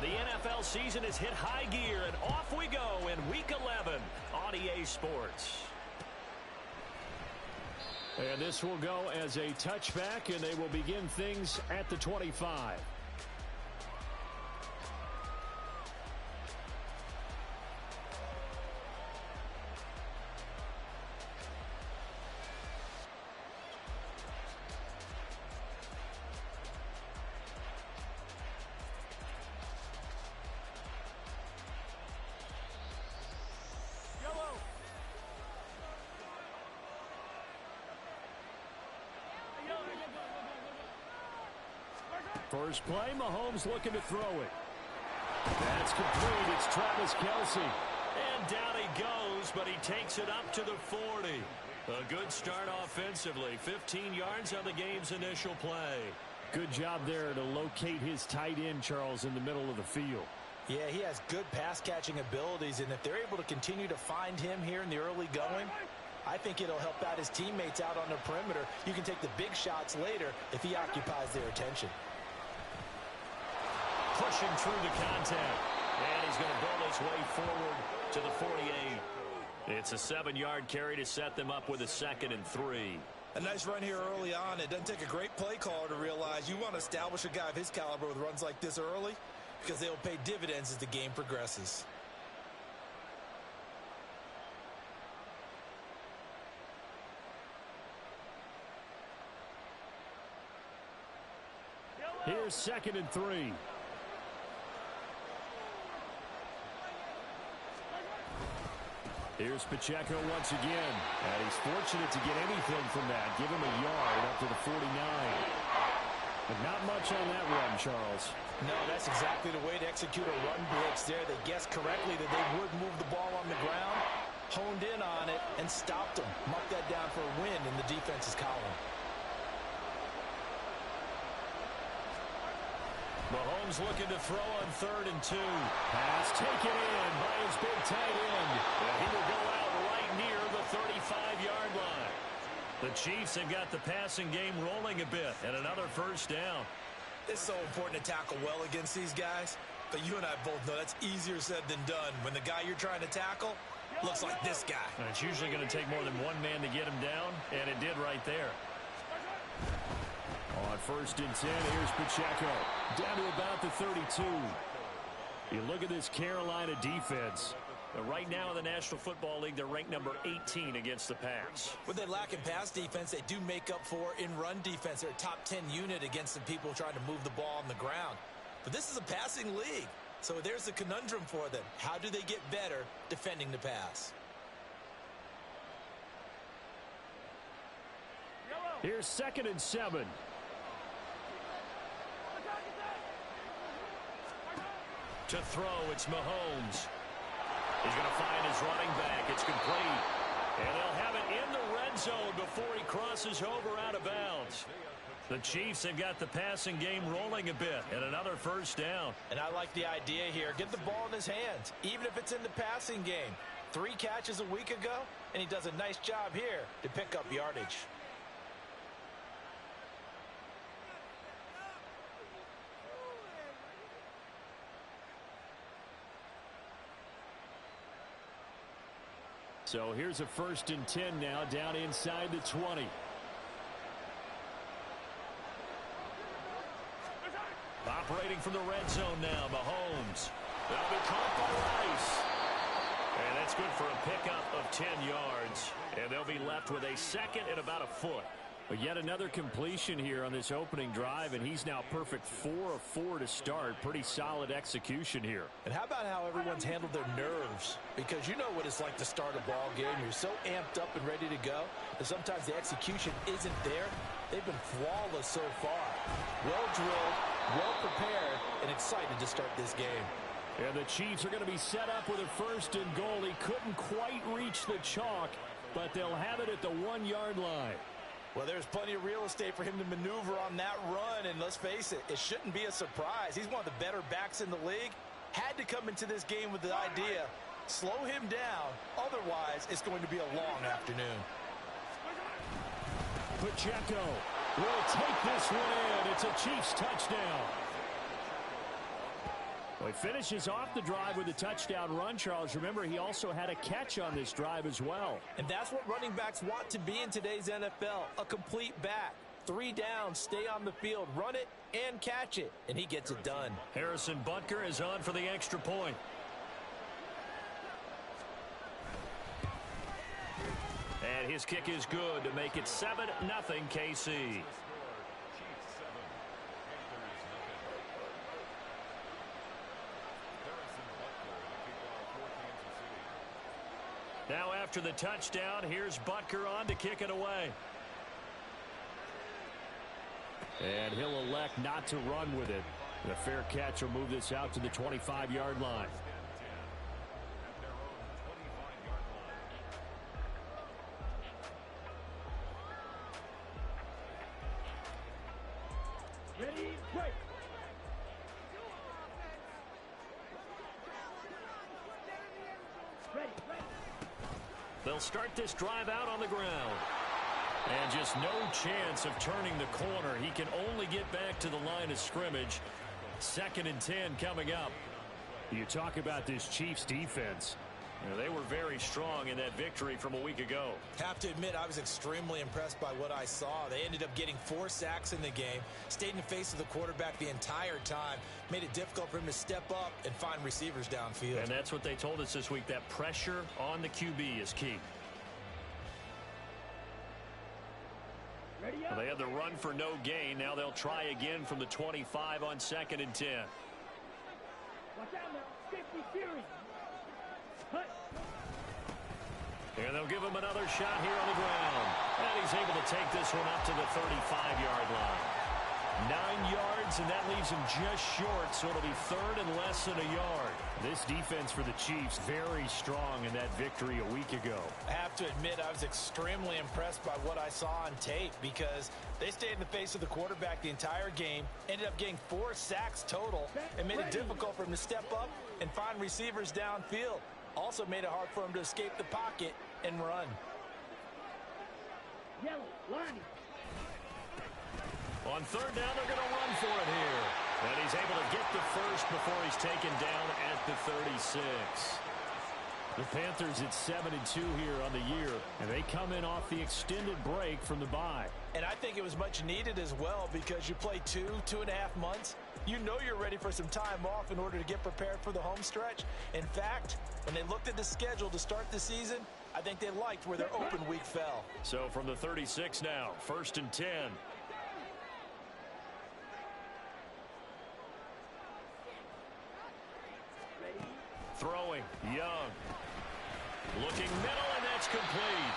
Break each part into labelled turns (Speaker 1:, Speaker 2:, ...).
Speaker 1: The NFL season has hit high gear, and off we go in Week 11 on EA Sports.
Speaker 2: And this will go as a touchback, and they will begin things at the 25. First play, Mahomes looking to throw it. That's complete. It's Travis Kelce.
Speaker 1: And down he goes, but he takes it up to the 40. A good start offensively. 15 yards on the game's initial play.
Speaker 2: Good job there to locate his tight end, Charles, in the middle of the field.
Speaker 3: Yeah, he has good pass-catching abilities, and if they're able to continue to find him here in the early going, I think it'll help out his teammates out on the perimeter. You can take the big shots later if he occupies their attention.
Speaker 1: Pushing through the contact. And he's going to build his way forward to the 48. It's a 7-yard carry to set them up with a 2nd and 3.
Speaker 4: A nice run here early on. It doesn't take a great play caller to realize you want to establish a guy of his caliber with runs like this early because they'll pay dividends as the game progresses.
Speaker 2: Here's 2nd and 3. Here's Pacheco once again. And he's fortunate to get anything from that. Give him a yard up to the 49. But not much on that run, Charles.
Speaker 3: No, that's exactly the way to execute a run blitz there. They guessed correctly that they would move the ball on the ground, honed in on it, and stopped them. Mark that down for a win in the defense's column.
Speaker 1: Mahomes looking to throw on 3rd and 2.
Speaker 2: Pass taken in by his big tight end.
Speaker 1: And he will go out right near the 35-yard line. The Chiefs have got the passing game rolling a bit, and another first down.
Speaker 4: It's so important to tackle well against these guys, but you and I both know that's easier said than done when the guy you're trying to tackle looks like this guy.
Speaker 1: And it's usually going to take more than one man to get him down, and it did right there.
Speaker 2: On 1st and 10, here's Pacheco. Down to about the 32. You look at this Carolina defense.
Speaker 1: Right now in the National Football League, they're ranked number 18 against the pass.
Speaker 4: What they lack in pass defense, they do make up for in run defense. They're a top 10 unit against the people trying to move the ball on the ground. But this is a passing league, so there's a conundrum for them. How do they get better defending the pass?
Speaker 2: Here's 2nd and 7.
Speaker 1: To throw, it's Mahomes. He's going to find his running back. It's complete. And they'll have it in the red zone before he crosses over out of bounds. The Chiefs have got the passing game rolling a bit, and another first down.
Speaker 3: And I like the idea here. Get the ball in his hands, even if it's in the passing game. 3 catches a week ago, and he does a nice job here to pick up yardage.
Speaker 2: So here's a 1st and 10 now, down inside the 20.
Speaker 1: Operating from the red zone now, Mahomes. That'll be caught by Rice. And that's good for a pickup of 10 yards. And they'll be left with a 2nd and about a foot.
Speaker 2: But yet another completion here on this opening drive, and he's now perfect 4 of 4 to start. Pretty solid execution here.
Speaker 3: And how about how everyone's handled their nerves? Because you know what it's like to start a ball game. You're so amped up and ready to go that sometimes the execution isn't there. They've been flawless so far. Well drilled, well prepared, and excited to start this game.
Speaker 2: And the Chiefs are going to be set up with a 1st and goal. He couldn't quite reach the chalk, but they'll have it at the 1-yard line.
Speaker 3: Well, there's plenty of real estate for him to maneuver on that run, and let's face it, it shouldn't be a surprise. He's one of the better backs in the league. Had to come into this game with the idea, slow him down, otherwise it's going to be a long afternoon.
Speaker 2: Pacheco will take this one in. It's a Chiefs touchdown. Well, he finishes off the drive with a touchdown run, Charles. Remember, he also had a catch on this drive as well.
Speaker 3: And that's what running backs want to be in today's NFL, a complete back. 3 downs, stay on the field, run it, and catch it. And he gets it done.
Speaker 1: Harrison Butker is on for the extra point. And his kick is good to make it 7-0 KC. Now after the touchdown, here's Butker on to kick it away.
Speaker 2: And he'll elect not to run with it. And a fair catch will move this out to the 25-yard line.
Speaker 5: Ready, break. Ready.
Speaker 1: They'll start this drive out on the ground. And just no chance of turning the corner. He can only get back to the line of scrimmage. 2nd and 10 coming up.
Speaker 2: You talk about this Chiefs defense.
Speaker 1: You know, they were very strong in that victory from a week ago.
Speaker 4: Have to admit, I was extremely impressed by what I saw. They ended up getting 4 sacks in the game, stayed in the face of the quarterback the entire time, made it difficult for him to step up and find receivers downfield.
Speaker 1: And that's what they told us this week, that pressure on the QB is key.
Speaker 5: Ready up.
Speaker 1: Well, they had the run for no gain. Now they'll try again from the 25 on 2nd and 10.
Speaker 5: Watch out now. 50 series. Hut.
Speaker 1: And they'll give him another shot here on the ground. And he's able to take this one up to the 35-yard line. 9 yards, and that leaves him just short, so it'll be 3rd and less than a yard.
Speaker 2: This defense for the Chiefs very strong in that victory a week ago.
Speaker 3: I have to admit, I was extremely impressed by what I saw on tape because they stayed in the face of the quarterback the entire game, ended up getting 4 sacks total, and made it difficult for him to step up and find receivers downfield. Also made it hard for him to escape the pocket and run.
Speaker 5: Yellow, line.
Speaker 1: On 3rd down, they're going to run for it here. And he's able to get the first before he's taken down at the 36.
Speaker 2: The Panthers at 7-2 here on the year, and they come in off the extended break from the bye.
Speaker 3: And I think it was much needed as well because you play 2.5 months. You know you're ready for some time off in order to get prepared for the home stretch. In fact, when they looked at the schedule to start the season, I think they liked where their open week fell.
Speaker 1: So from the 36 now, 1st and 10. Throwing, Young. Looking middle, and that's complete.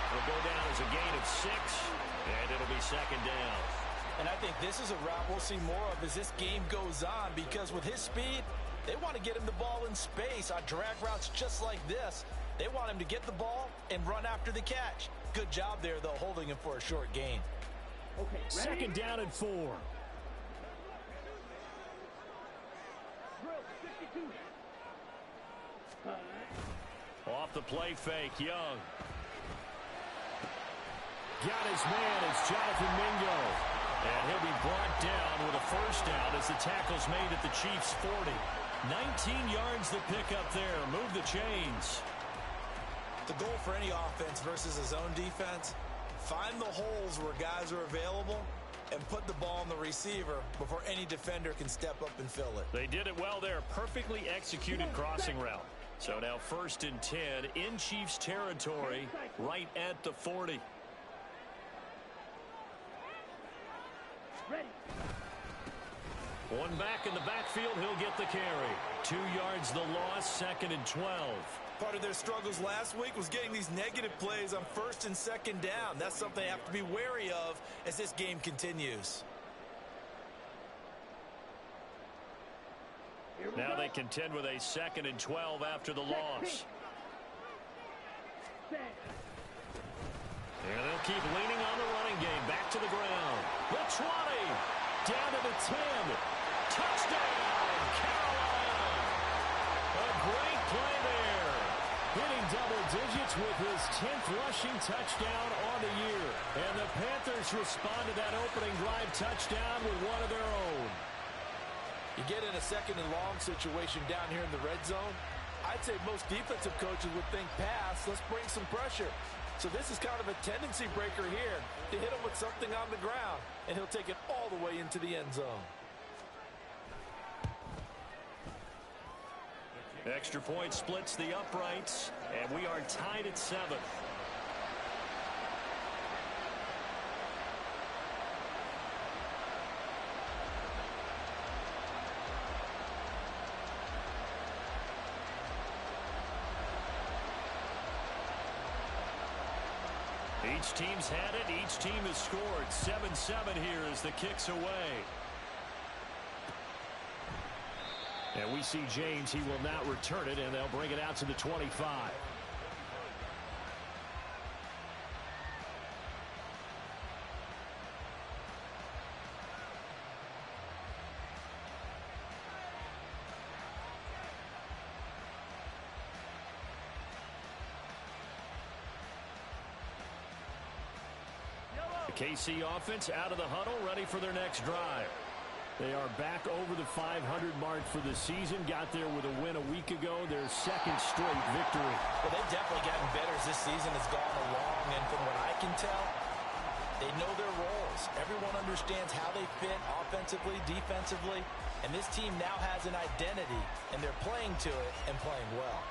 Speaker 1: It'll go down as a gain of 6, and it'll be 2nd down.
Speaker 3: And I think this is a route we'll see more of as this game goes on because with his speed, they want to get him the ball in space on drag routes just like this. They want him to get the ball and run after the catch. Good job there, though, holding him for a short gain.
Speaker 5: Okay, ready?
Speaker 2: 2nd down and 4.
Speaker 5: Drill, 52.
Speaker 1: Off the play fake, Young.
Speaker 2: Got his man, it's Jonathan Mingo.
Speaker 1: And he'll be brought down with a 1st down as the tackle's made at the Chiefs' 40. 19 yards to pick up there. Move the chains.
Speaker 4: The goal for any offense versus a zone defense, find the holes where guys are available and put the ball on the receiver before any defender can step up and fill it.
Speaker 1: They did it well there. Perfectly executed crossing route. So now 1st and 10 in Chiefs territory right at the 40.
Speaker 5: Ready.
Speaker 1: One back in the backfield, he'll get the carry. 2 yards the loss, 2nd and 12.
Speaker 4: Part of their struggles last week was getting these negative plays on 1st and 2nd down. That's something they have to be wary of as this game continues.
Speaker 1: Now they contend with a 2nd and 12 after the loss. And they'll keep leaning on the running game. Back to the ground. The 20. Down to the 10. Touchdown, Carolina. A great play there.
Speaker 2: Hitting double digits with his 10th rushing touchdown on the year. And the Panthers respond to that opening drive touchdown with one of their own.
Speaker 3: You get in a second and long situation down here in the red zone, I'd say most defensive coaches would think pass, let's bring some pressure. So this is kind of a tendency breaker here to hit him with something on the ground, and he'll take it all the way into the end zone.
Speaker 1: Extra point splits the uprights, and we are tied at 7. Each team's had it. Each team has scored. 7-7 here as the kick's away. And we see James. He will not return it, and they'll bring it out to the 25. KC offense out of the huddle, ready for their next drive. They are back over the 500 mark for the season. Got there with a win a week ago, their second straight victory.
Speaker 4: Well, they've definitely gotten better as this season has gone along, and from what I can tell, they know their roles. Everyone understands how they fit offensively, defensively, and this team now has an identity, and they're playing to it and playing well.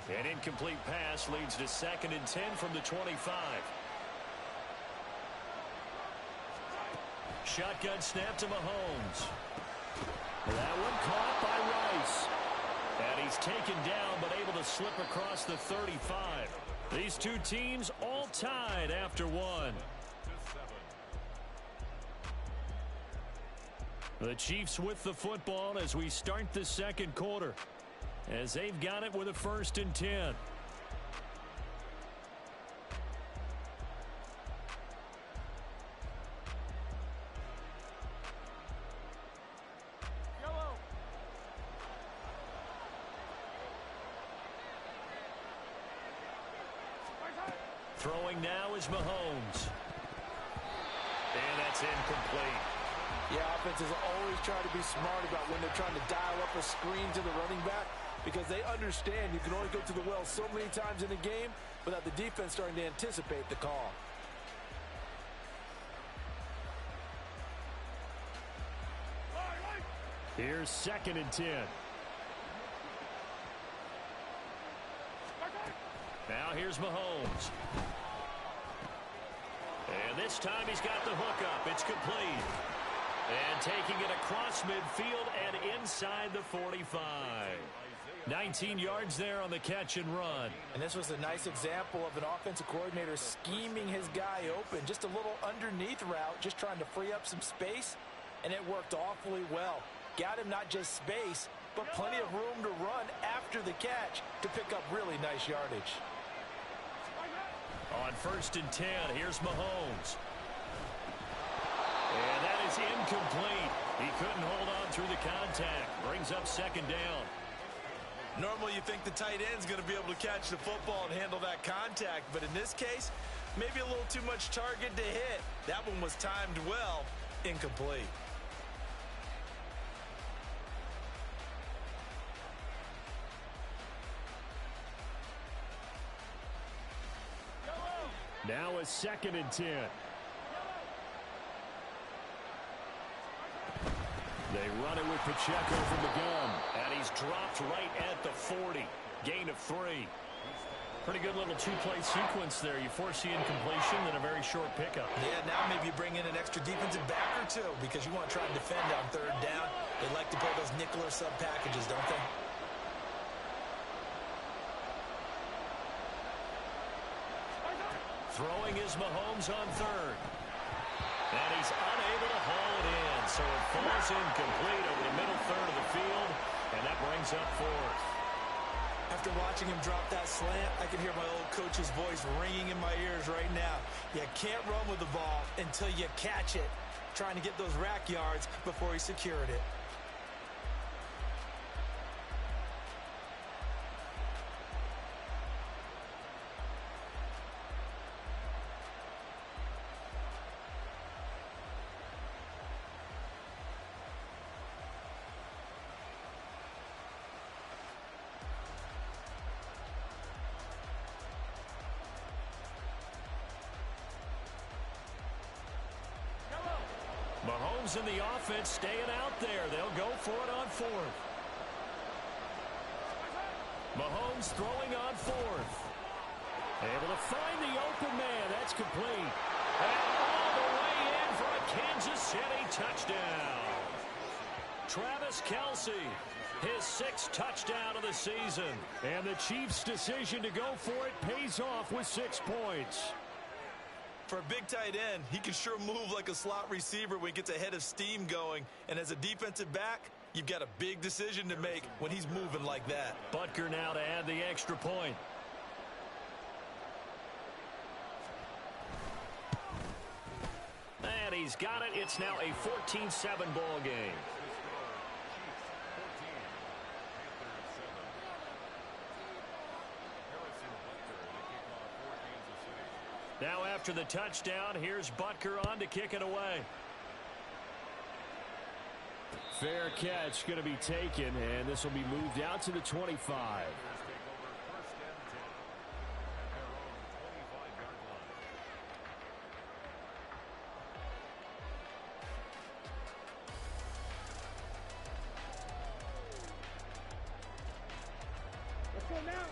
Speaker 1: An incomplete pass leads to 2nd and 10 from the 25. Shotgun snap to Mahomes. That one caught by Rice. And he's taken down but able to slip across the 35. These two teams all tied after one. The Chiefs with the football as we start the second quarter, as they've got it with a 1st and 10. Throwing now is Mahomes. And that's incomplete.
Speaker 3: Yeah, offenses always try to be smart about when they're trying to dial up a screen to the running back, because they understand you can only go to the well so many times in a game without the defense starting to anticipate the call.
Speaker 1: Here's 2nd and 10. Now here's Mahomes. And this time he's got the hook up. It's complete. And taking it across midfield and inside the 45. 19 yards there on the catch and run.
Speaker 3: And this was a nice example of an offensive coordinator scheming his guy open. Just a little underneath route, just trying to free up some space. And it worked awfully well. Got him not just space, but plenty of room to run after the catch to pick up really nice yardage.
Speaker 1: On 1st and 10, here's Mahomes. And that is incomplete. He couldn't hold on through the contact. Brings up 2nd down.
Speaker 4: Normally you think the tight end's going to be able to catch the football and handle that contact, but in this case, maybe a little too much target to hit. That one was timed well. Incomplete.
Speaker 1: Now a 2nd and 10. They run it with Pacheco from the gun. And he's dropped right at the 40. Gain of 3. Pretty good little two-play sequence there. You force the incompletion and a very short pickup.
Speaker 4: Yeah, now maybe you bring in an extra defensive back or two because you want to try and defend on 3rd down. They like to play those nickel or sub packages, don't they?
Speaker 1: Throwing is Mahomes on 3rd. And he's unable to haul it in. So it falls incomplete over the middle 3rd of the field. And that brings up 4th.
Speaker 4: After watching him drop that slant, I can hear my old coach's voice ringing in my ears right now. You can't run with the ball until you catch it. Trying to get those rack yards before he secured it.
Speaker 1: Chiefs and the offense staying out there. They'll go for it on fourth. Mahomes throwing on fourth. Able to find the open man. That's complete. And all the way in for a Kansas City touchdown. Travis Kelce, his 6th touchdown of the season.
Speaker 2: And the Chiefs' decision to go for it pays off with 6 points.
Speaker 4: For a big tight end, he can sure move like a slot receiver when he gets a head of steam going. And as a defensive back, you've got a big decision to make when he's moving like that.
Speaker 1: Butker now to add the extra point. And he's got it. It's now a 14-7 ball game. Now after the touchdown, here's Butker on to kick it away.
Speaker 2: Fair catch going to be taken, and this will be moved out to the 25.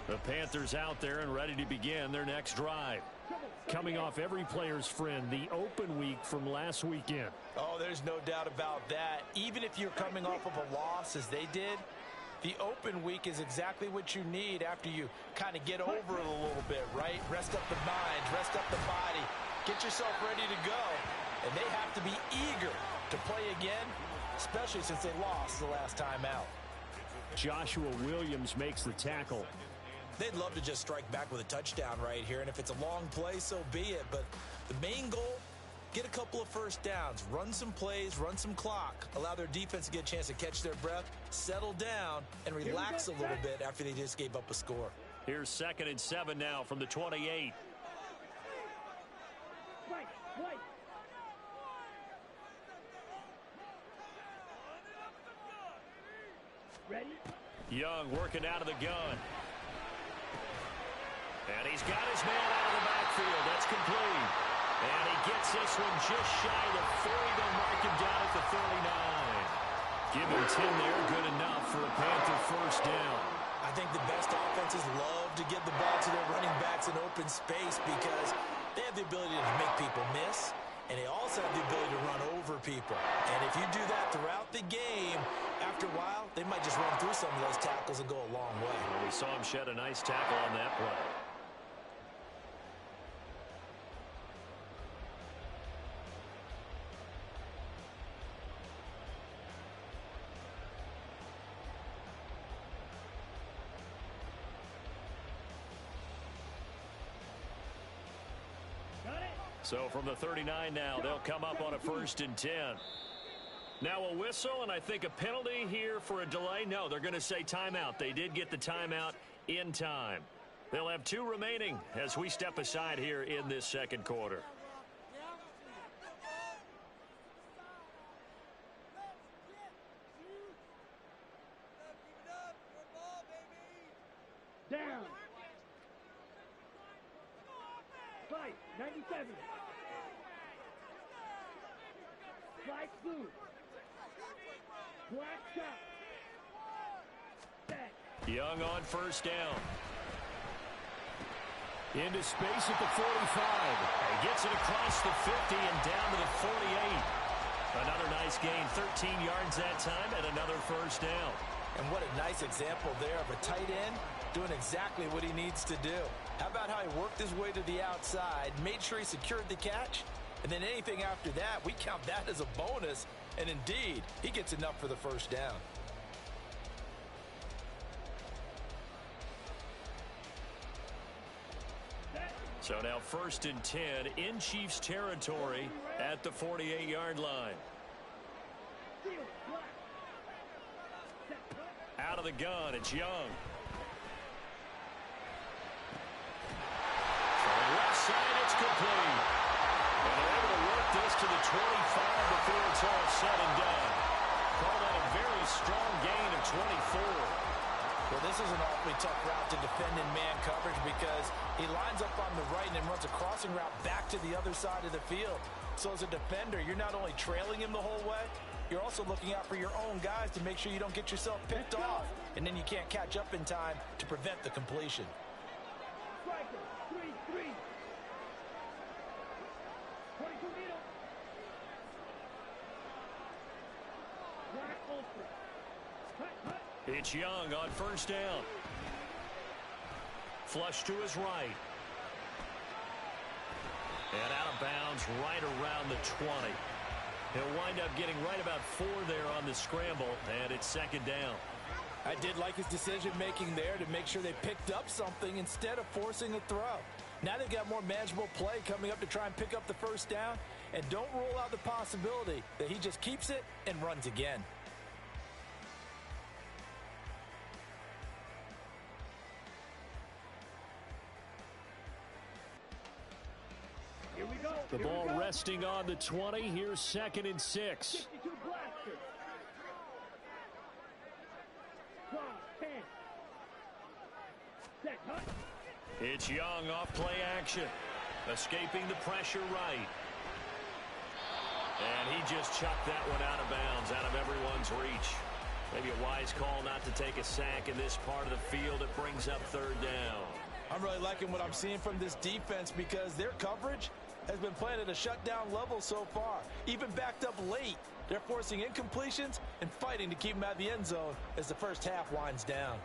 Speaker 1: The Panthers out there and ready to begin their next drive.
Speaker 2: Coming off every player's friend, the open week from last weekend.
Speaker 3: Oh, there's no doubt about that. Even if you're coming off of a loss as they did, the open week is exactly what you need after you kind of get over it a little bit, right? Rest up the mind, rest up the body, get yourself ready to go. And they have to be eager to play again, especially since they lost the last time out.
Speaker 2: Joshua Williams makes the tackle.
Speaker 3: They'd love to just strike back with a touchdown right here, and if it's a long play, so be it. But the main goal, get a couple of first downs, run some plays, run some clock, allow their defense to get a chance to catch their breath, settle down, and relax a little bit after they just gave up a score.
Speaker 1: Here's 2nd and 7 now from the 28.
Speaker 5: Ready?
Speaker 1: Young working out of the gun. And he's got his man out of the backfield. That's complete. And he gets this one just shy of the 40. They'll mark him down at the 39. Give him 10 there. Good enough for a Panther first down.
Speaker 3: I think the best offenses love to get the ball to their running backs in open space because they have the ability to make people miss, and they also have the ability to run over people. And if you do that throughout the game, after a while, they might just run through some of those tackles and go a long way.
Speaker 1: Well, we saw him shed a nice tackle on that play. So from the 39 now, they'll come up on a 1st and 10. Now a whistle, and I think a penalty here for a delay. No, they're going to say timeout. They did get the timeout in time. They'll have 2 remaining as we step aside here in this 2nd quarter.
Speaker 5: Down. 97. Black blue. Black shot. Back.
Speaker 1: Young on 1st down.
Speaker 2: Into space at the 45.
Speaker 1: He gets it across the 50 and down to the 48. Another nice gain, 13 yards that time, and another 1st down.
Speaker 3: And what a nice example there of a tight end doing exactly what he needs to do. How about how he worked his way to the outside, made sure he secured the catch, and then anything after that, we count that as a bonus. And indeed, he gets enough for the 1st down.
Speaker 1: So now 1st and 10 in Chiefs territory at the 48-yard line. Out of the gun, it's Young. From left side, it's complete. And they're able to work this to the 25 before it's all said and done. Call that a very strong gain of 24.
Speaker 3: Well, this is an awfully tough route to defend in man coverage because he lines up on the right and then runs a crossing route back to the other side of the field. So as a defender, you're not only trailing him the whole way, you're also looking out for your own guys to make sure you don't get yourself picked off. And then you can't catch up in time to prevent the completion.
Speaker 5: Striker, 3-3. 22 meters. Black ultra. Cut.
Speaker 1: It's Young on first down. Flush to his right. And out of bounds right around the 20. He'll wind up getting right about 4 there on the scramble, and it's second down.
Speaker 3: I did like his decision-making there to make sure they picked up something instead of forcing a throw. Now they've got more manageable play coming up to try and pick up the first down, and don't rule out the possibility that he just keeps it and runs again.
Speaker 5: Here we go.
Speaker 1: The ball resting on the 20. Here's 2nd and 6.
Speaker 5: 62 blaster. Cross, 10. Set, cut.
Speaker 1: It's Young off play action. Escaping the pressure right. And he just chucked that one out of bounds, out of everyone's reach. Maybe a wise call not to take a sack in this part of the field. It brings up 3rd down.
Speaker 3: I'm really liking what I'm seeing from this defense because their coverage has been playing at a shutdown level so far. Even backed up late, they're forcing incompletions and fighting to keep them out of the end zone as the first half winds down.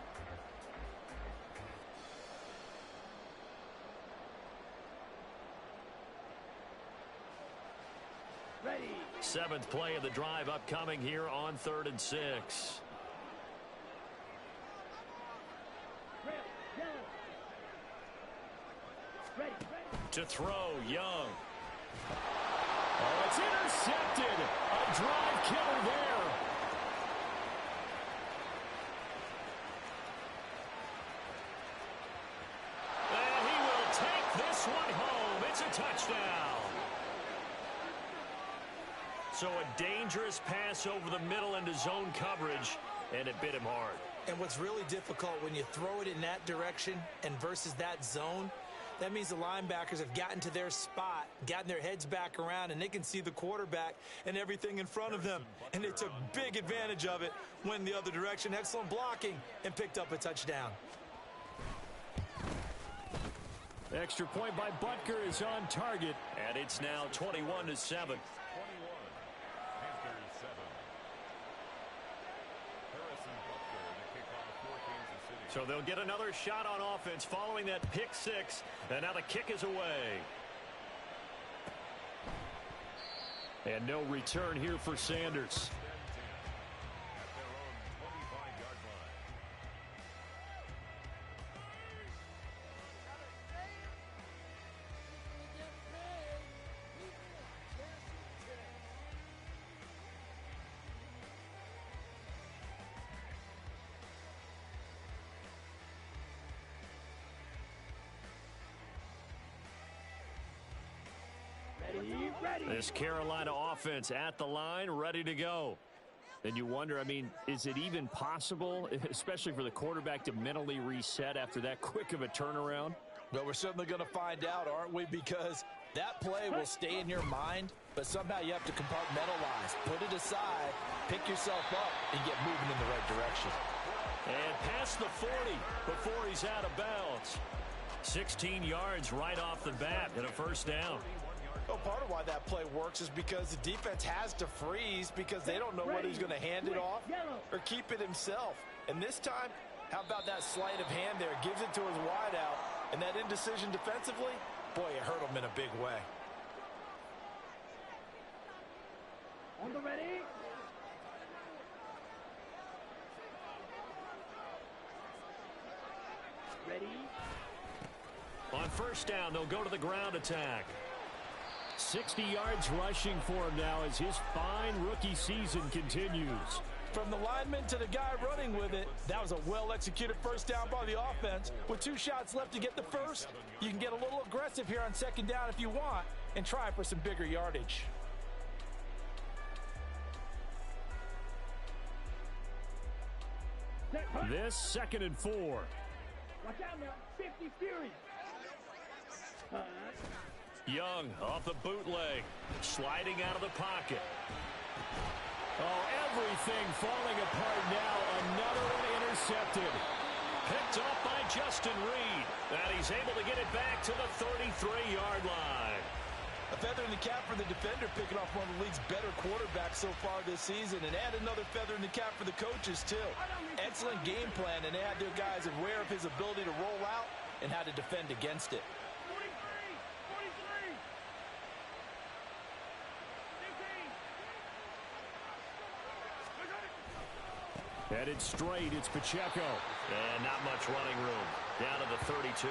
Speaker 5: Ready.
Speaker 1: 7th play of the drive upcoming here on 3rd and 6.
Speaker 5: Red, yellow. Ready.
Speaker 1: To throw, Young. Oh, it's intercepted. A drive killer there. And he will take this one home. It's a touchdown. So a dangerous pass over the middle into zone coverage, and it bit him hard.
Speaker 4: And what's really difficult when you throw it in that direction and versus that zone, that means the linebackers have gotten to their spot, gotten their heads back around, and they can see the quarterback and everything in front of them. And they took big advantage of it, went the other direction, excellent blocking, and picked up a touchdown.
Speaker 1: Extra point by Butker is on target, and it's now 21-7. So they'll get another shot on offense following that pick 6, and now the kick is away. And no return here for Sanders.
Speaker 5: Ready.
Speaker 1: This Carolina offense at the line, ready to go. And you wonder, I mean, is it even possible, especially for the quarterback, to mentally reset after that quick of a turnaround?
Speaker 3: Well, we're certainly going to find out, aren't we? Because that play will stay in your mind, but somehow you have to compartmentalize. Put it aside, pick yourself up, and get moving in the right direction.
Speaker 1: And past the 40 before he's out of bounds. 16 yards right off the bat and a first down.
Speaker 3: Well, part of why that play works is because the defense has to freeze because they don't know whether he's going to hand it off or keep it himself. And this time, how about that sleight of hand there? Gives it to his wideout. And that indecision defensively, boy, it hurt him in a big way.
Speaker 5: On the ready. Ready.
Speaker 1: On first down, they'll go to the ground attack. 60 yards rushing for him now as his fine rookie season continues.
Speaker 3: From the lineman to the guy running with it, that was a well-executed first down by the offense. With 2 shots left to get the first, you can get a little aggressive here on second down if you want and try for some bigger yardage.
Speaker 5: Set, hunt.
Speaker 2: This 2nd and 4.
Speaker 5: Watch out now. 50 Fury.
Speaker 1: Young off the bootleg, sliding out of the pocket.
Speaker 2: Oh, everything falling apart now. Another one intercepted.
Speaker 1: Picked off by Justin Reed. And he's able to get it back to the 33-yard line.
Speaker 3: A feather in the cap for the defender, picking off one of the league's better quarterbacks so far this season, and add another feather in the cap for the coaches, too. Excellent game plan, and they had their guys aware of his ability to roll out and how to defend against it.
Speaker 5: 43. 15.
Speaker 2: Headed straight, it's Pacheco.
Speaker 1: And not much running room. Down to the 32.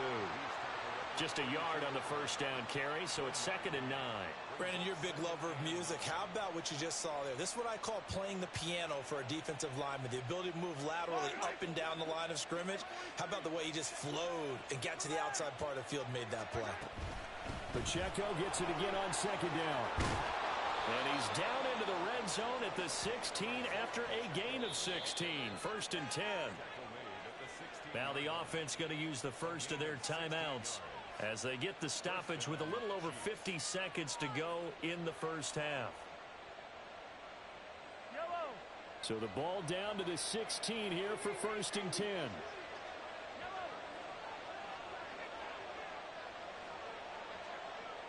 Speaker 1: Just a yard on the first down carry, so it's 2nd and 9.
Speaker 4: Brandon, you're a big lover of music. How about what you just saw there? This is what I call playing the piano for a defensive lineman. The ability to move laterally up and down the line of scrimmage. How about the way he just flowed and got to the outside part of the field and made that play?
Speaker 2: Pacheco gets it again on 2nd down.
Speaker 1: And he's down into the red zone at the 16 after a gain of 16. 1st and 10. Now the offense going to use the first of their timeouts as they get the stoppage with a little over 50 seconds to go in the first half.
Speaker 5: Yellow.
Speaker 2: So the ball down to the 16 here for 1st and 10.
Speaker 5: Yellow.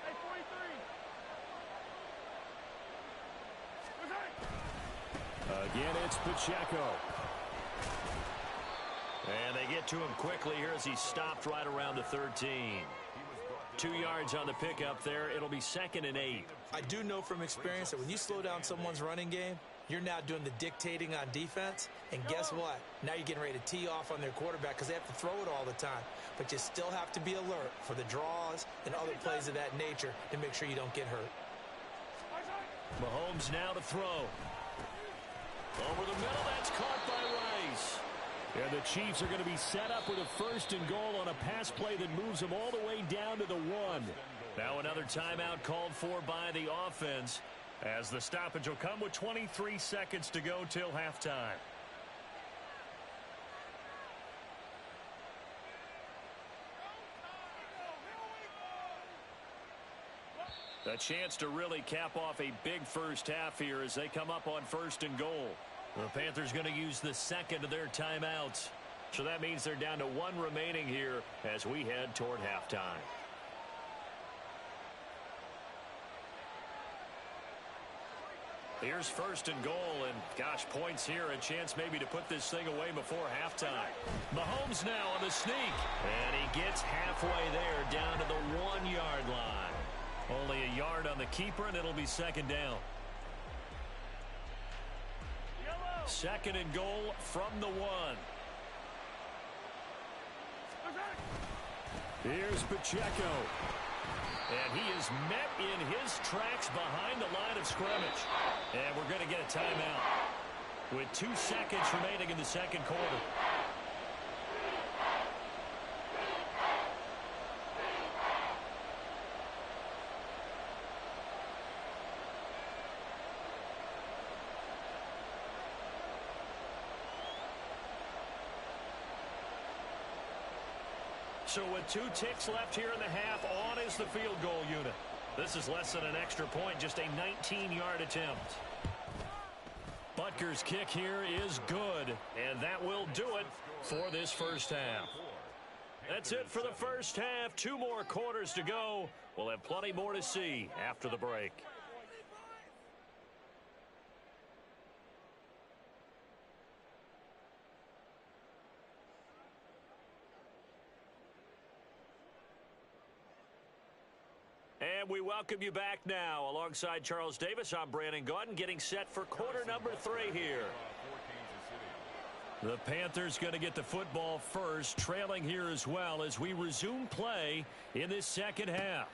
Speaker 5: Hey, 43.
Speaker 2: Again, it's Pacheco.
Speaker 1: And they get to him quickly here as he stopped right around the 13. 2 yards on the pickup there. It'll be 2nd and 8.
Speaker 4: I do know from experience that when you slow down someone's running game, you're now doing the dictating on defense. And guess what? Now you're getting ready to tee off on their quarterback because they have to throw it all the time. But you still have to be alert for the draws and other plays of that nature to make sure you don't get hurt.
Speaker 1: Mahomes now to throw. Over the middle, that's caught by Rice.
Speaker 2: And the Chiefs are going to be set up with a 1st and goal on a pass play that moves them all the way down to the 1.
Speaker 1: Now another timeout called for by the offense as the stoppage will come with 23 seconds to go till halftime. A chance to really cap off a big first half here as they come up on 1st and goal. The Panthers going to use the 2nd of their timeouts. So that means they're down to 1 remaining here as we head toward halftime. Here's 1st and goal, and gosh, points here, a chance maybe to put this thing away before halftime. Mahomes now on the sneak, and he gets halfway there down to the 1-yard line. Only a yard on the keeper, and it'll be 2nd down. 2nd and goal from the 1.
Speaker 2: Here's Pacheco.
Speaker 1: And he is met in his tracks behind the line of scrimmage. And we're going to get a timeout with 2 seconds remaining in the 2nd quarter. So with 2 ticks left here in the half, on is the field goal unit. This is less than an extra point, just a 19-yard attempt. Butker's kick here is good, and that will do it for this first half. That's it for the first half. 2 more quarters to go. We'll have plenty more to see after the break. And we welcome you back now. Alongside Charles Davis, I'm Brandon Gaudin, getting set for quarter number 3 here. The Panthers going to get the football first, trailing here as well as we resume play in this second half.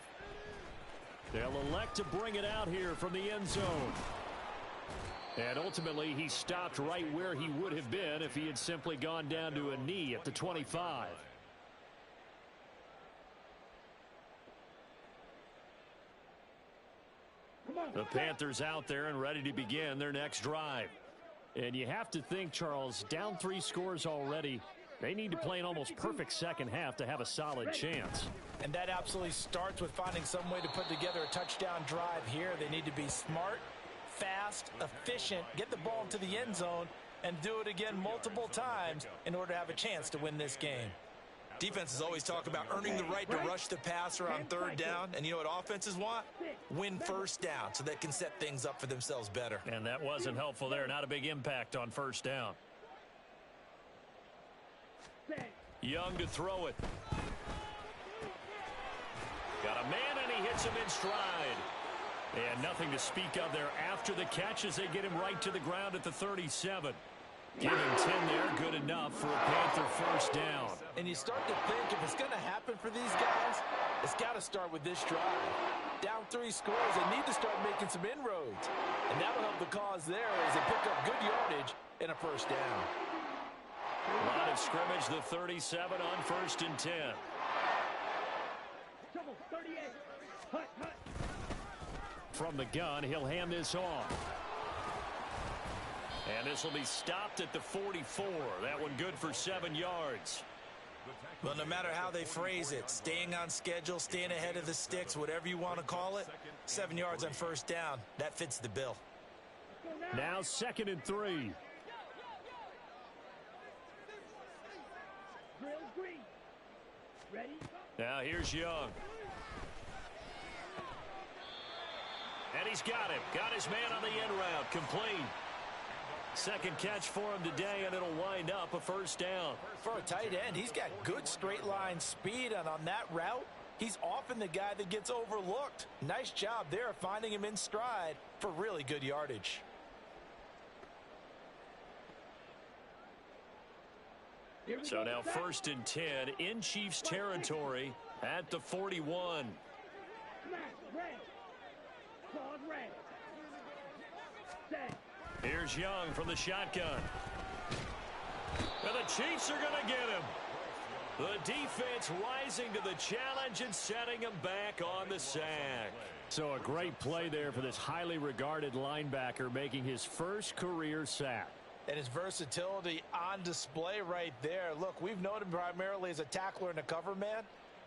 Speaker 1: They'll elect to bring it out here from the end zone. And ultimately, he stopped right where he would have been if he had simply gone down to a knee at the 25. The Panthers out there and ready to begin their next drive.
Speaker 2: And you have to think, Charles, down 3 scores already. They need to play an almost perfect second half to have a solid chance.
Speaker 3: And that absolutely starts with finding some way to put together a touchdown drive here. They need to be smart, fast, efficient, get the ball into the end zone, and do it again multiple times in order to have a chance to win this game.
Speaker 4: Defenses always talk about earning the right to rush the passer on 3rd down. And you know what offenses want? Win 1st down so they can set things up for themselves better.
Speaker 2: And that wasn't helpful there. Not a big impact on 1st down.
Speaker 1: Young to throw it. Got a man, and he hits him in stride. And nothing to speak of there after the catch as they get him right to the ground at the 37. Give him 10 there, good enough for a Panther 1st down.
Speaker 3: And you start to think if it's going to happen for these guys, it's got to start with this drive. Down 3 scores, they need to start making some inroads. And that'll help the cause there as they pick up good yardage and a 1st down.
Speaker 1: Line of scrimmage, the 37 on 1st and 10.
Speaker 5: Trouble, 38. Hut, hut.
Speaker 2: From the gun, he'll hand this off.
Speaker 1: And this will be stopped at the 44. That one good for 7 yards.
Speaker 4: Well, no matter how they phrase it, staying on schedule, staying ahead of the sticks, whatever you want to call it, 7 yards on 1st down, that fits the bill.
Speaker 2: Now 2nd and 3.
Speaker 5: Drill green. Ready?
Speaker 1: Now here's Young. And he's got him. Got his man on the end route. Complete. 2nd catch for him today, and it'll wind up a 1st down.
Speaker 3: For a tight end, he's got good straight line speed, and on that route, he's often the guy that gets overlooked. Nice job there finding him in stride for really good yardage.
Speaker 1: So now 1st and 10 in Chiefs territory at the 41.
Speaker 5: Smash, red. Claws red. Set.
Speaker 1: Here's Young from the shotgun. And the Chiefs are going to get him. The defense rising to the challenge and setting him back on the sack.
Speaker 2: So a great play there for this highly regarded linebacker making his 1st career sack.
Speaker 3: And his versatility on display right there. Look, we've known him primarily as a tackler and a cover man,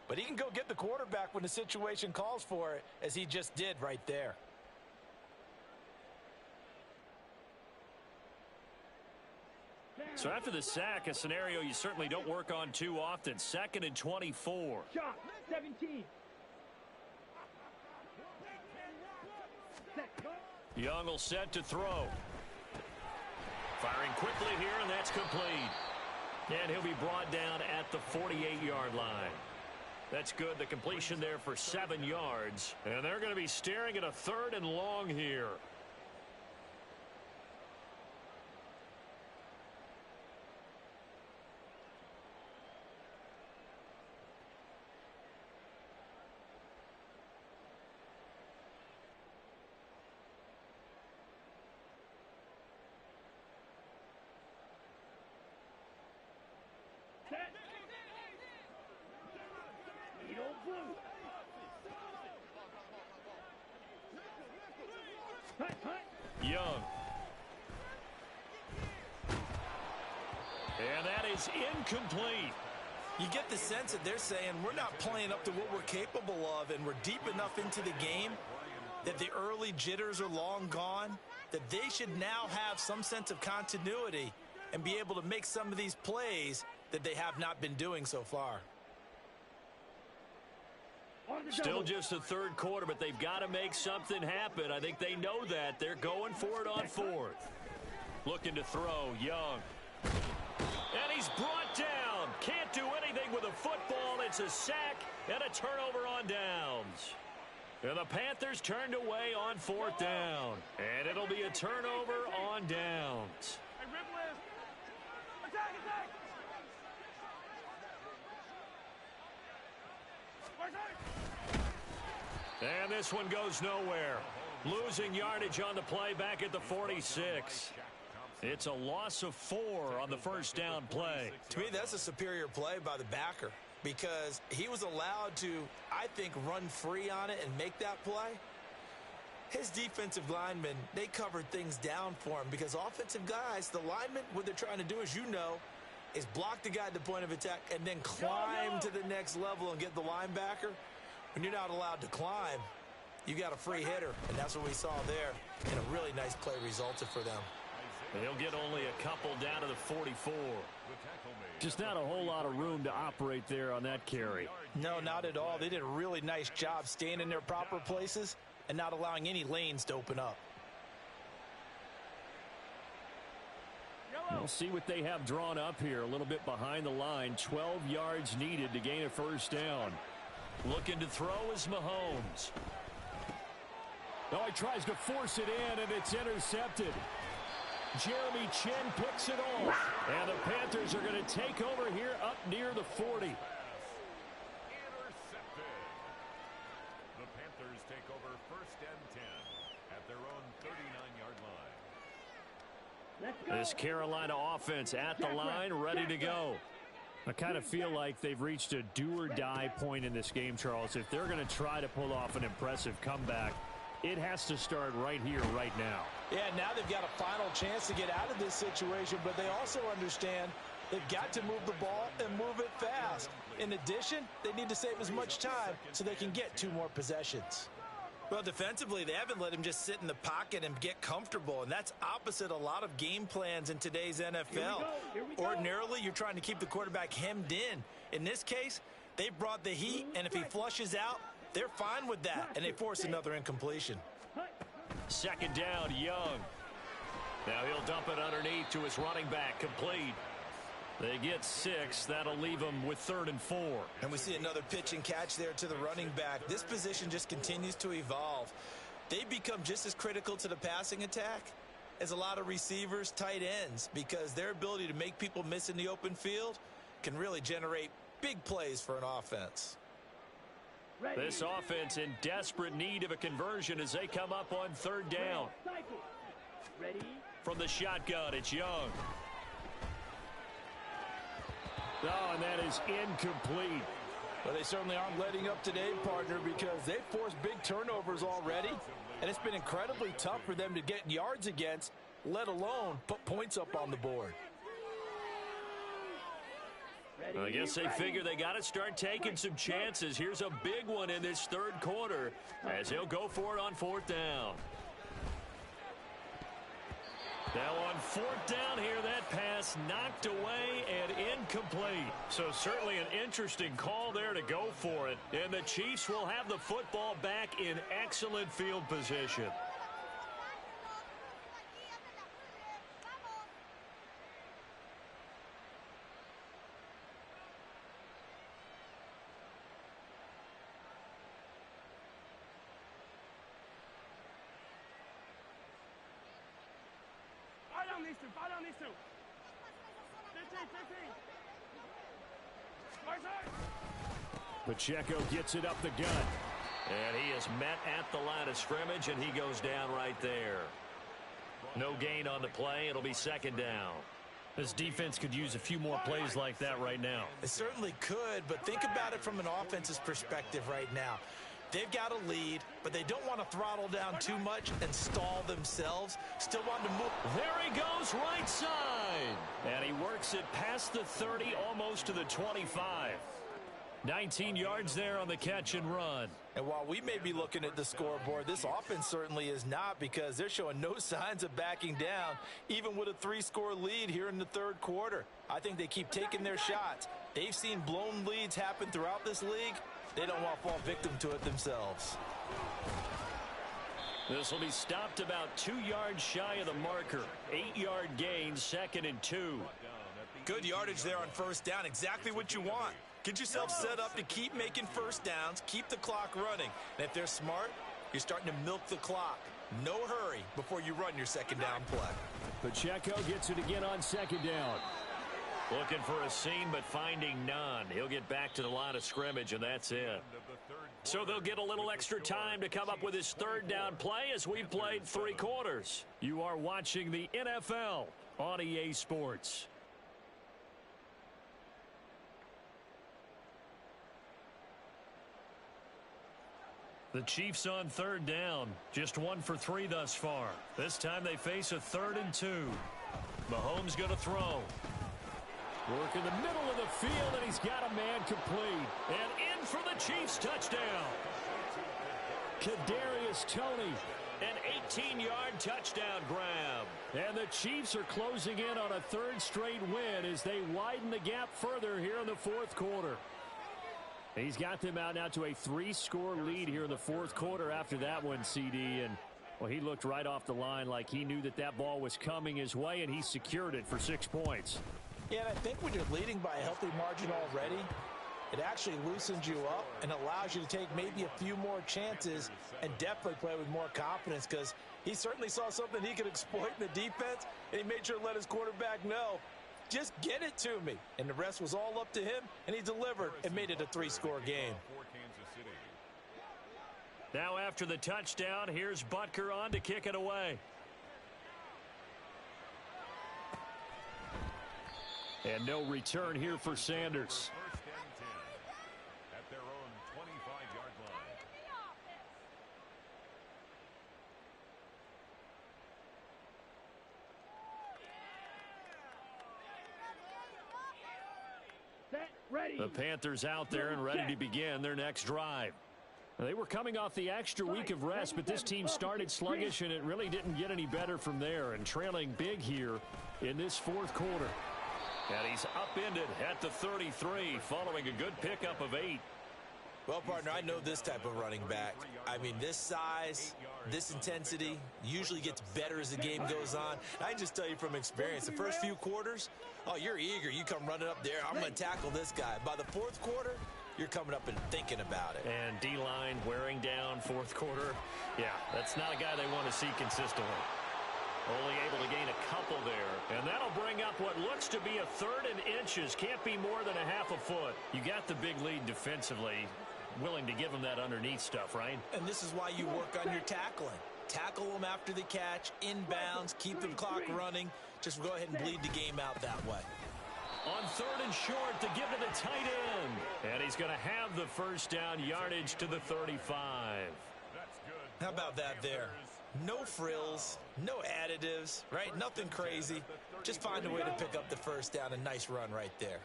Speaker 3: but he can go get the quarterback when the situation calls for it, as he just did right there.
Speaker 1: So after the sack, a scenario you certainly don't work on too often. 2nd and 24.
Speaker 5: Shot, 17. Set.
Speaker 1: Young will set to throw. Firing quickly here, and that's complete. And he'll be brought down at the 48-yard line. That's good. The completion there for 7 yards. And they're going to be staring at a 3rd and long here.
Speaker 5: Needle blue. Hut, hut.
Speaker 1: Young. And that is incomplete.
Speaker 4: You get the sense that they're saying we're not playing up to what we're capable of, and we're deep enough into the game that the early jitters are long gone, that they should now have some sense of continuity and be able to make some of these plays that they have not been doing so far.
Speaker 1: Still just the 3rd quarter, but they've got to make something happen. I think they know that. They're going for it on 4th. Looking to throw, Young. And he's brought down. Can't do anything with a football. It's a sack and a turnover on downs. And the Panthers turned away on 4th down. And it'll be a turnover on downs.
Speaker 5: Hey, rip list. Attack, attack.
Speaker 1: And this one goes nowhere. Losing yardage on the play back at the 46. It's a loss of 4 on the 1st down play.
Speaker 4: To me, that's a superior play by the backer because he was allowed to, I think, run free on it and make that play. His defensive linemen, they covered things down for him because offensive guys, the linemen, what they're trying to do, as you know, is block the guy at the point of attack and then climb to the next level and get the linebacker. When you're not allowed to climb, you got a free hitter, and that's what we saw there. And a really nice play resulted for them.
Speaker 1: He'll get only a couple down to the 44.
Speaker 2: Just not a whole lot of room to operate there on that carry.
Speaker 3: No, not at all. They did a really nice job staying in their proper places and not allowing any lanes to open up.
Speaker 2: We'll see what they have drawn up here. A little bit behind the line. 12 yards needed to gain a first down.
Speaker 1: Looking to throw is Mahomes.
Speaker 2: Oh, he tries to force it in, and it's intercepted. Jeremy Chin picks it off. And the Panthers are going to take over here up near the 40.
Speaker 6: Intercepted. The Panthers take over 1st and 10 at their own 39-yard line.
Speaker 5: Let's go.
Speaker 2: This Carolina offense at the line, ready to go. I kind of feel like they've reached a do-or-die point in this game, Charles. If they're going to try to pull off an impressive comeback, it has to start right here, right now.
Speaker 3: Yeah, now they've got a final chance to get out of this situation, but they also understand they've got to move the ball and move it fast. In addition, they need to save as much time so they can get 2 more possessions.
Speaker 4: Well, defensively, they haven't let him just sit in the pocket and get comfortable, and that's opposite a lot of game plans in today's NFL.
Speaker 5: Here we go.
Speaker 4: Ordinarily, you're trying to keep the quarterback hemmed in. In this case, they brought the heat, and if he flushes out, they're fine with that, and they force another incompletion.
Speaker 1: Second down, Young. Now he'll dump it underneath to his running back, complete. They get 6. That'll leave them with 3rd and 4.
Speaker 4: And we see another pitch and catch there to the running back. This position just continues to evolve. They become just as critical to the passing attack as a lot of receivers, tight ends, because their ability to make people miss in the open field can really generate big plays for an offense.
Speaker 5: Ready.
Speaker 1: This offense in desperate need of a conversion as they come up on 3rd down.
Speaker 5: Cycle. Ready.
Speaker 1: From the shotgun, it's Young.
Speaker 2: Oh, and that is incomplete.
Speaker 3: But they certainly aren't letting up today, partner, because they've forced big turnovers already, and it's been incredibly tough for them to get yards against, let alone put points up on the board.
Speaker 5: Ready.
Speaker 1: I guess they figure they got to start taking some chances. Here's a big one in this 3rd quarter as he'll go for it on 4th down. Now on 4th down here, that pass knocked away and incomplete. So certainly an interesting call there to go for it. And the Chiefs will have the football back in excellent field position.
Speaker 5: Fight on these two. 15, 15.
Speaker 2: Pacheco gets it up the gut.
Speaker 1: And he is met at the line of scrimmage, and he goes down right there. No gain on the play. It'll be 2nd down.
Speaker 2: This defense could use a few more plays like that right now.
Speaker 4: It certainly could, but think about it from an offense's perspective right now. They've got a lead, but they don't want to throttle down too much and stall themselves. Still want to move.
Speaker 1: There he goes, right side. And he works it past the 30, almost to the 25. 19 yards there on the catch and run.
Speaker 4: And while we may be looking at the scoreboard, this offense certainly is not, because they're showing no signs of backing down, even with a 3-score lead here in the 3rd quarter. I think they keep taking their shots. They've seen blown leads happen throughout this league. They don't want to fall victim to it themselves.
Speaker 1: This will be stopped about 2 yards shy of the marker. 8-yard gain, 2nd and 2.
Speaker 4: Good yardage there on 1st down. Exactly what you want. Get yourself set up to keep making 1st downs, keep the clock running. And if they're smart, you're starting to milk the clock. No hurry before you run your 2nd down play.
Speaker 2: Pacheco gets it again on 2nd down.
Speaker 1: Looking for a seam, but finding none. He'll get back to the line of scrimmage, and that's it. So they'll get a little extra time to come up with his 3rd down play as we've played 3 quarters.
Speaker 2: You are watching the NFL on EA Sports. The Chiefs on third down. Just 1 for 3 thus far. This time they face a 3rd and 2. Mahomes going to throw. Work in the middle of the field, and he's got a man complete. And in for the Chiefs touchdown. Kadarius Toney, an 18-yard touchdown grab. And the Chiefs are closing in on a 3rd straight win as they widen the gap further here in the 4th quarter. He's got them out now to a 3-score lead here in the 4th quarter after that one, CD. And, well, he looked right off the line like he knew that that ball was coming his way, and he secured it for 6 points.
Speaker 3: Yeah, and I think when you're leading by a healthy margin already, it actually loosens you up and allows you to take maybe a few more chances and definitely play with more confidence, because he certainly saw something he could exploit in the defense, and he made sure to let his quarterback know, just get it to me. And the rest was all up to him, and he delivered and made it a 3-score game.
Speaker 2: Now after the touchdown, here's Butker on to kick it away. And no return here for Sanders.
Speaker 6: First and 10 at their own 25-yard line.
Speaker 5: Set, ready.
Speaker 2: The Panthers out there and ready to begin their next drive. They were coming off the extra week of rest, but this team started sluggish, and it really didn't get any better from there, and trailing big here in this 4th quarter. And he's upended at the 33 following a good pickup of 8.
Speaker 3: Well, partner, I know this type of running back. I mean, this size, this intensity usually gets better as the game goes on. I can just tell you from experience, the first few quarters, oh, you're eager. You come running up there, I'm going to tackle this guy. By the 4th quarter, you're coming up and thinking about it.
Speaker 2: And D-line wearing down 4th quarter. Yeah, that's not a guy they want to see consistently. Only able to gain a couple there. And that'll bring up what looks to be a 3rd and inches. Can't be more than a half a foot. You got the big lead defensively. Willing to give them that underneath stuff, right?
Speaker 3: And this is why you work on your tackling. Tackle them after the catch, inbounds, keep the clock running. Just go ahead and bleed the game out that way.
Speaker 2: On 3rd and short to give to the tight end. And he's going to have the first down, yardage to the 35.
Speaker 6: That's good.
Speaker 3: How about that there? No frills, no additives, right? Nothing crazy. Just find a way to pick up the first down. A nice run right there.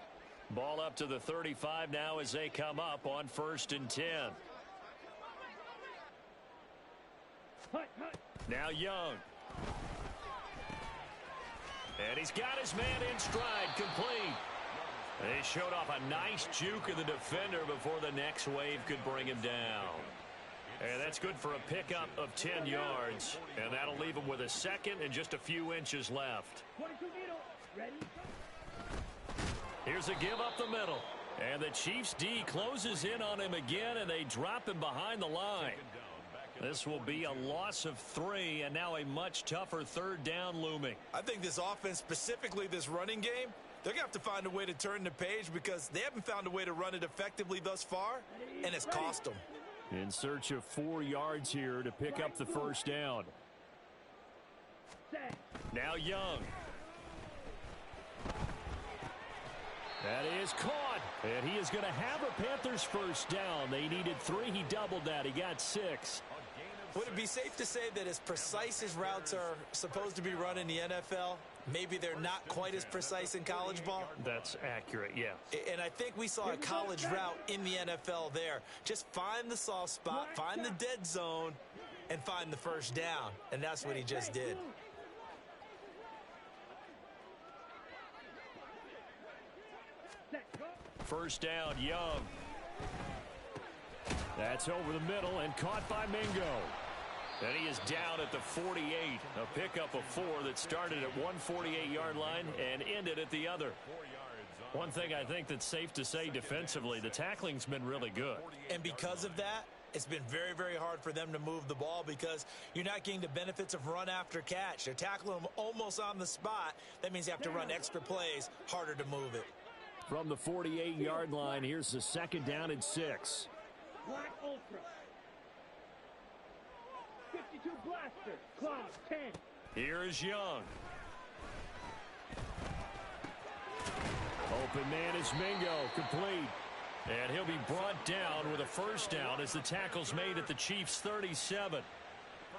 Speaker 2: Ball up to the 35 now as they come up on 1st and 10. Now Young. And he's got his man in stride, complete. They showed off a nice juke of the defender before the next wave could bring him down. And that's good for a pickup of 10 yards. And that'll leave him with a 2nd and just a few inches left. Here's a give up the middle. And the Chiefs D closes in on him again, and they drop him behind the line. This will be a loss of 3, and now a much tougher 3rd down looming.
Speaker 3: I think this offense, specifically this running game, they're going to have to find a way to turn the page because they haven't found a way to run it effectively thus far, and it's cost them.
Speaker 2: In search of 4 yards here to pick up the first down. Now Young. That is caught, and he is going to have a Panthers first down. They needed 3. He doubled that. He got 6.
Speaker 3: Would it be safe to say that as precise as routes are supposed to be run in the NFL, maybe they're not quite as precise in college ball?
Speaker 2: That's accurate, yeah.
Speaker 3: And I think we saw a college route in the NFL there. Just find the soft spot, find the dead zone, and find the first down. And that's what he just did.
Speaker 2: First down, Young. That's over the middle and caught by Mingo. And he is down at the 48. A pickup of 4 that started at 148-yard line and ended at the other. One thing I think that's safe to say defensively, the tackling's been really good.
Speaker 3: And because of that, it's been very, very hard for them to move the ball because you're not getting the benefits of run after catch. They're tackling them almost on the spot. That means you have to run extra plays, harder to move it.
Speaker 2: From the 48-yard line, here's the 2nd down and 6.
Speaker 5: Black Ultra. 52 Blaster. Cloud 10.
Speaker 2: Here is Young. Open man is Mingo. Complete. And he'll be brought down with a first down as the tackle's made at the Chiefs' 37.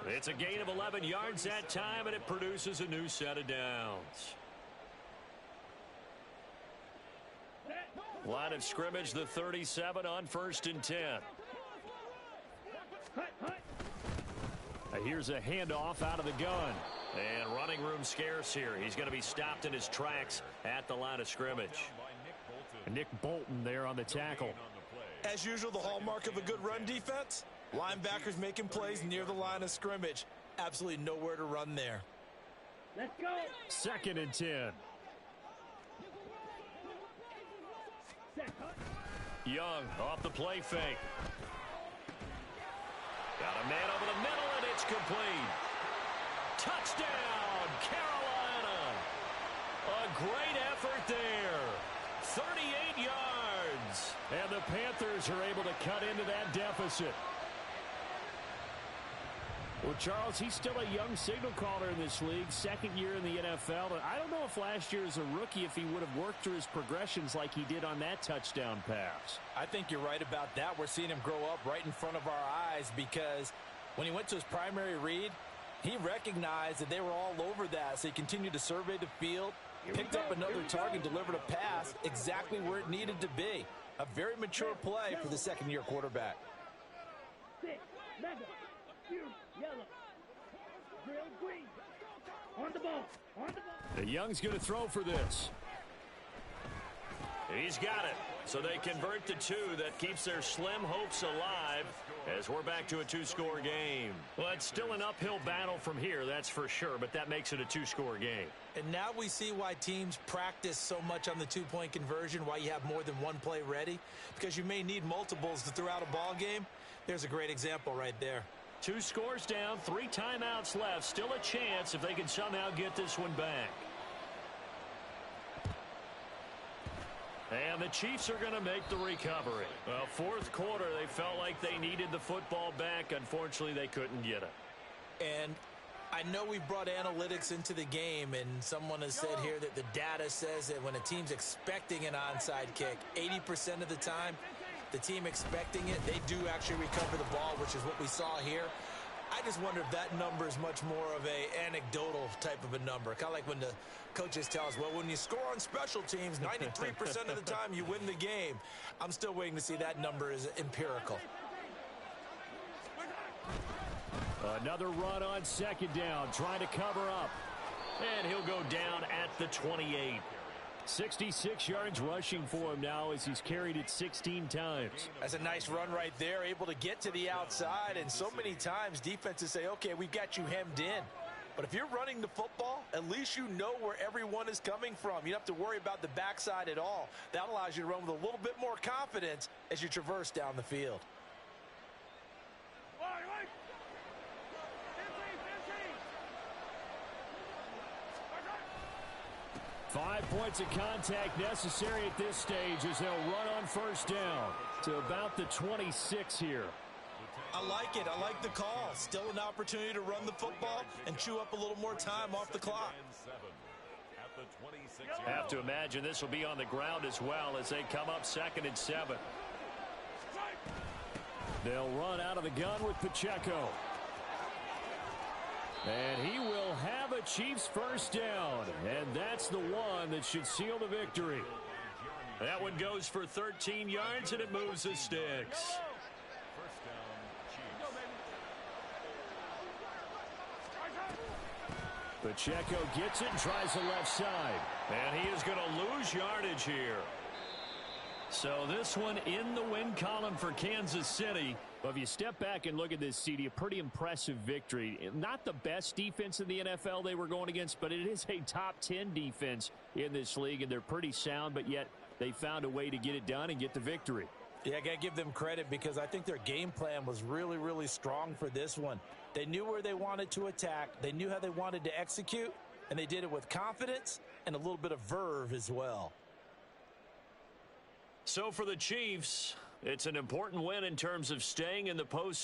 Speaker 2: It's a gain of 11 yards that time, and it produces a new set of downs. Line of scrimmage, the 37 on 1st and 10. Here's a handoff out of the gun. And running room scarce here. He's going to be stopped in his tracks at the line of scrimmage. Nick Bolton there on the tackle.
Speaker 4: As usual, the hallmark of a good run defense, linebackers making plays near the line of scrimmage. Absolutely nowhere to run there.
Speaker 5: Let's go.
Speaker 2: 2nd and 10. Young off the play fake. Got a man over the middle, and it's complete. Touchdown, Carolina. A great effort there. 38 yards. And the Panthers are able to cut into that deficit. Well, Charles, he's still a young signal caller in this league, 2nd year in the NFL. And I don't know if last year as a rookie, if he would have worked through his progressions like he did on that touchdown pass.
Speaker 4: I think you're right about that. We're seeing him grow up right in front of our eyes because when he went to his primary read, he recognized that they were all over that. So he continued to survey the field, picked up another target, delivered a pass exactly where it needed to be. A very mature play for the 2nd-year quarterback.
Speaker 5: 6, mega, huge, yellow, grill, green. On the ball, on the ball.
Speaker 2: The Young's going to throw for this. He's got it. So they convert the 2. That keeps their slim hopes alive as we're back to a 2-score game. Well, it's still an uphill battle from here, that's for sure, but that makes it a 2-score game.
Speaker 4: And now we see why teams practice so much on the 2-point conversion, why you have more than one play ready, because you may need multiples to throw out a ball game. There's a great example right there.
Speaker 2: 2 scores down, 3 timeouts left. Still a chance if they can somehow get this one back. And the Chiefs are going to make the recovery. Well, 4th quarter, they felt like they needed the football back. Unfortunately, they couldn't get it.
Speaker 4: And I know we brought analytics into the game, and someone has said here that the data says that when a team's expecting an onside kick, 80% of the time, the team expecting it, they do actually recover the ball, which is what we saw here. I just wonder if that number is much more of a anecdotal type of a number. Kind of like when the coaches tell us, well, when you score on special teams, 93% of the time you win the game. I'm still waiting to see that number is empirical.
Speaker 2: Another run on 2nd down, trying to cover up. And he'll go down at the 28. 66 yards rushing for him now as he's carried it 16 times.
Speaker 4: That's a nice run right there, able to get to the outside. And so many times defenses say, okay, we've got you hemmed in. But if you're running the football, at least you know where everyone is coming from. You don't have to worry about the backside at all. That allows you to run with a little bit more confidence as you traverse down the field.
Speaker 2: 5 points of contact necessary at this stage as they'll run on 1st down to about the 26 here.
Speaker 4: I like it. I like the call. Still an opportunity to run the football and chew up a little more time off the clock.
Speaker 2: Have to imagine this will be on the ground as well as they come up 2nd and 7. They'll run out of the gun with Pacheco. And he will have a Chiefs 1st down. And that's the one that should seal the victory. That one goes for 13 yards, and it moves the sticks. Pacheco gets it and tries the left side. And he is going to lose yardage here. So this one in the win column for Kansas City. Well, if you step back and look at this, CD, a pretty impressive victory. Not the best defense in the NFL they were going against, but it is a top 10 defense in this league, and they're pretty sound, but yet they found a way to get it done and get the victory.
Speaker 4: Yeah, I got to give them credit because I think their game plan was really, really strong for this one. They knew where they wanted to attack. They knew how they wanted to execute, and they did it with confidence and a little bit of verve as well.
Speaker 2: So for the Chiefs, it's an important win in terms of staying in the postseason.